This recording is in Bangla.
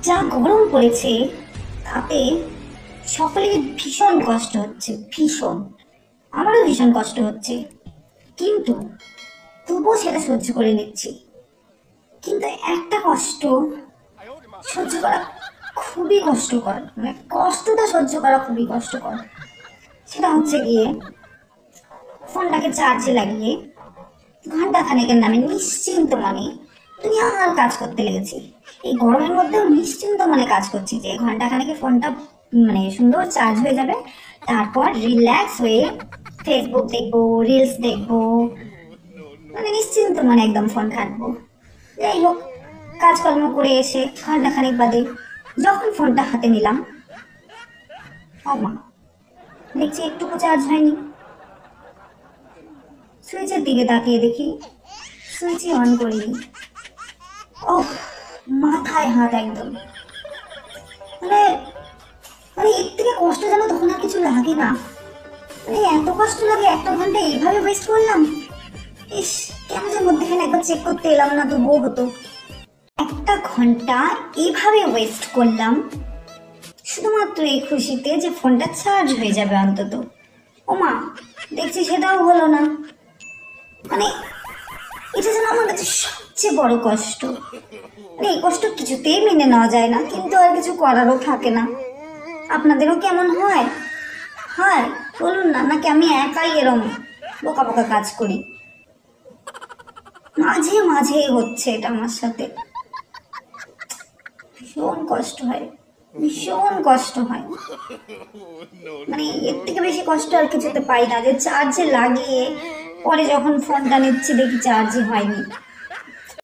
যা গরম পড়েছে তাতে সকলের ভীষণ কষ্ট হচ্ছে, ভীষণ। আমারও ভীষণ কষ্ট হচ্ছে, কিন্তু তবুও সেটা সহ্য করে নিচ্ছি। কিন্তু একটা কষ্ট সহ্য করা খুবই কষ্টকর, মানে কষ্টটা সহ্য করা খুবই কষ্টকর। সেটা হচ্ছে গিয়ে ফোনটাকে চার্জে লাগিয়ে ঘন্টা খানেকের নামে নিশ্চিন্ত মনে দুনিয়ার কাজ করতে লেগেছি। এই গরমের মধ্যেও নিশ্চিন্ত মনে কাজ করছি যে ঘন্টা খানেকে ফোনটা মানে সুন্দর চার্জ হয়ে যাবে, তারপর রিল্যাক্স হয়ে ফেসবুক দেখবো, রিলস দেখবো, মানে নিশ্চিন্ত মনে একদম ফোন ঘাঁটবো। যাই হোক, কাজকর্ম করে এসে ঘন্টা খানেক বাদে যখন ফোনটা হাতে নিলাম, মা দেখছি একটুকু চার্জ হয়নি। সুইচের দিকে তাকিয়ে দেখি সুইচই অন করিনি। ও, মাথায় হাত একদম। মানে মানে এর থেকে কষ্ট যেন তখন আর কিছু লাগে না। মানে এত কষ্ট লাগে, একটা ঘন্টা এইভাবে ওয়েস্ট করলাম। ইস, কেন যে মধ্যেখানে একবার চেক করতে এলাম না, তো বউ হতো। একটা ঘন্টা এইভাবে ওয়েস্ট করলাম শুধুমাত্র এই খুশিতে যে ফোনটা চার্জ হয়ে যাবে অন্তত। ও মা, দেখছি সেটাও হলো না। মানে এটা যেন আমার কাছে সবচেয়ে বড় কষ্ট। মানে এই কষ্ট কিছুতেই মেনে নেওয়া যায় না, কিন্তু আর কিছু করারও থাকে না। আপনাদেরও কেমন হয়? হয় বলুন না, নাকি আমি একাই এরম বোকা বোকা কাজ করি? মাঝে মাঝে হচ্ছে এটা আমার সাথে। ভীষণ কষ্ট হয়, ভীষণ কষ্ট হয়। মানে এর থেকে বেশি কষ্ট আর কিছুতে পাই না, যে চার্জে লাগিয়ে পরে যখন ফোনটা নিচ্ছি দেখি চার্জই হয়নি।